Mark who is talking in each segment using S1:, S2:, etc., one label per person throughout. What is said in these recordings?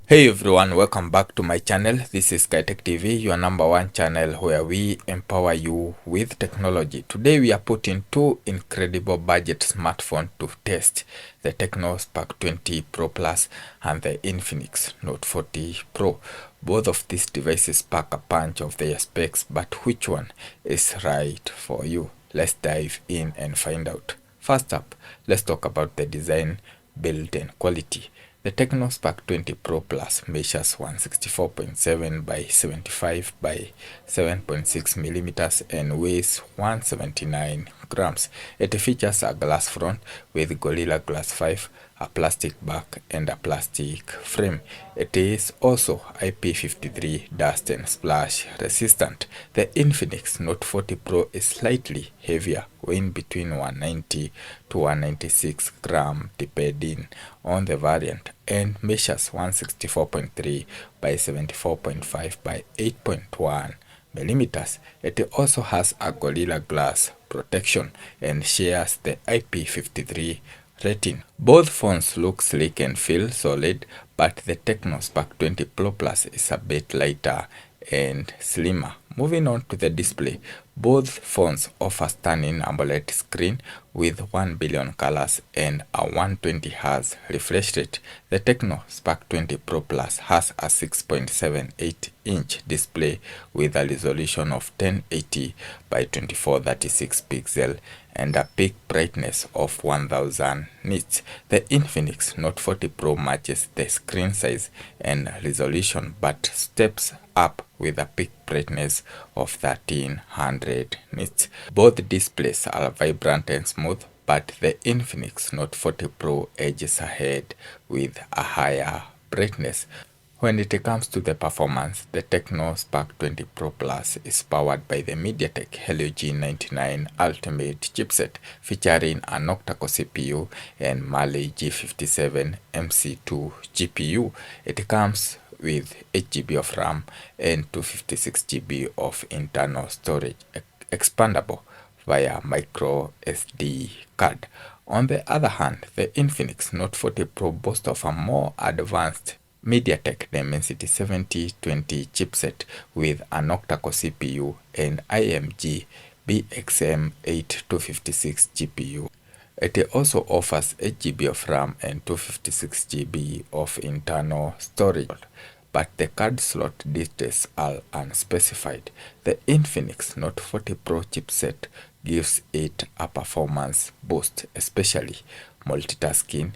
S1: Hey everyone, welcome back to my channel. This is SkyTech TV, your number one channel where we empower you with technology. Today we are putting two incredible budget smartphones to test, the Tecno Spark 20 Pro Plus and the Infinix Note 40 Pro. Both of these devices pack a punch of their specs, but which one is right for you? Let's dive in and find out. First up, let's talk about the design, build and quality. The Tecno Spark 20 Pro Plus measures 164.7 by 75 by 7.6 millimeters and weighs 179 grams. It features a glass front with Gorilla Glass 5, a plastic back and a plastic frame. It is also IP53 dust and splash resistant. The Infinix Note 40 Pro is slightly heavier, weighing between 190 to 196 gram depending on the variant, and measures 164.3 by 74.5 by 8.1 millimeters. It also has a Gorilla Glass protection and shares the IP53 rating. Both phones look sleek and feel solid, but the Tecno Spark 20 Pro Plus is a bit lighter and slimmer. Moving on to the display, both phones offer stunning AMOLED screen with 1 billion colors and a 120Hz refresh rate. The Tecno Spark 20 Pro Plus has a 6.78-inch display with a resolution of 1080 by 2436 pixel and a peak brightness of 1000 nits. The Infinix Note 40 Pro matches the screen size and resolution but steps up with a peak brightness of 1300 nits. Both displays are vibrant and smooth, but the Infinix Note 40 Pro edges ahead with a higher brightness. When it comes to the performance, the Tecno Spark 20 Pro Plus is powered by the MediaTek Helio G99 Ultimate chipset featuring an octa-core CPU and Mali G57 MC2 GPU. It comes with 8GB of RAM and 256GB of internal storage, expandable via micro SD card. On the other hand, the Infinix Note 40 Pro boasts of a more advanced MediaTek Dimensity 7020 chipset with an octa-core CPU and IMG BXM8 256 GPU. It also offers 8GB of RAM and 256GB of internal storage, but the card slot details are unspecified. The Infinix Note 40 Pro chipset gives it a performance boost, especially multitasking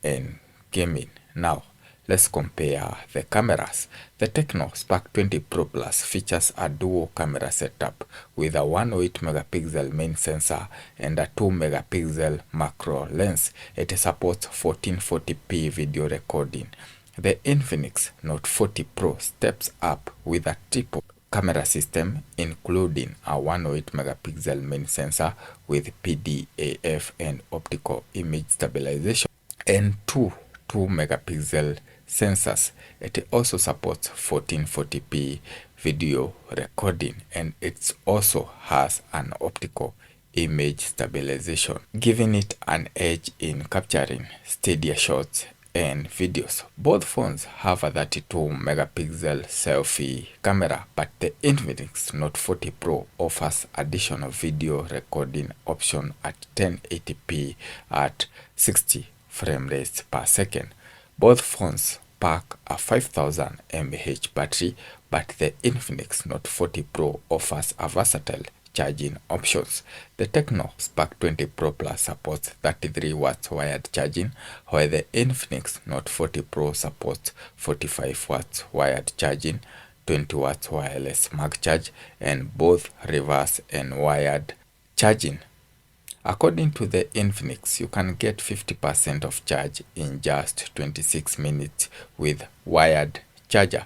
S1: and gaming. Now, let's compare the cameras. The Tecno Spark 20 Pro Plus features a dual camera setup with a 108MP main sensor and a 2MP macro lens. It supports 1440p video recording. The Infinix Note 40 Pro steps up with a triple camera system including a 108MP main sensor with PDAF and optical image stabilization and two 2MP sensors. It also supports 1440p video recording, and it also has an optical image stabilization, giving it an edge in capturing steadier shots and videos. Both phones have a 32MP selfie camera, but the Infinix Note 40 Pro offers additional video recording option at 1080p at 60 frame rates per second. Both phones pack a 5000 mAh battery, but the Infinix Note 40 Pro offers a versatile charging options. The Tecno Spark 20 Pro Plus supports 33 watts wired charging, while the Infinix Note 40 Pro supports 45 watts wired charging, 20 watts wireless MagCharge, and both reverse and wired charging. According to the Infinix, you can get 50% of charge in just 26 minutes with wired charger,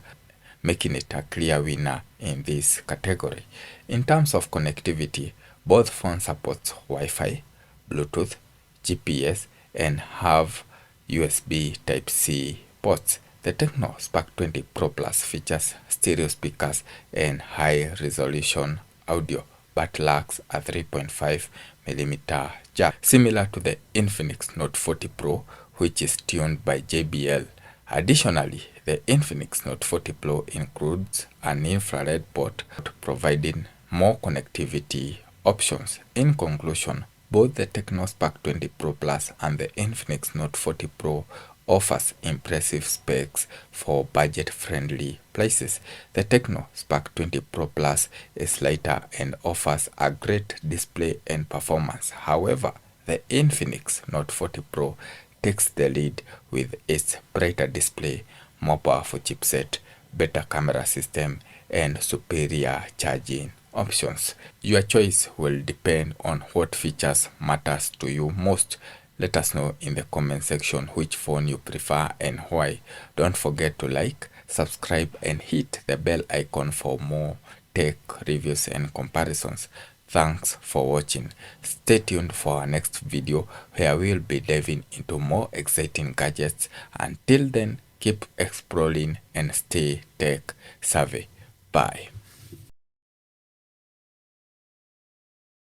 S1: making it a clear winner in this category. In terms of connectivity, both phones support Wi-Fi, Bluetooth, GPS, and have USB Type-C ports. The Tecno Spark 20 Pro Plus features stereo speakers and high-resolution audio, but lacks a 3.5mm jack, similar to the Infinix Note 40 Pro, which is tuned by JBL Additionally, the Infinix Note 40 Pro includes an infrared port providing more connectivity options. In conclusion, both the Tecno Spark 20 Pro Plus and the Infinix Note 40 Pro offers impressive specs for budget-friendly prices. The Tecno Spark 20 Pro Plus is lighter and offers a great display and performance. However, the Infinix Note 40 Pro takes the lead with its brighter display, more powerful chipset, better camera system, and superior charging options. Your choice will depend on what features matters to you most. Let us know in the comment section which phone you prefer and why. Don't forget to like, subscribe, and hit the bell icon for more tech reviews and comparisons. Thanks for watching. Stay tuned for our next video where we'll be diving into more exciting gadgets. Until then, keep exploring and stay tech savvy. Bye.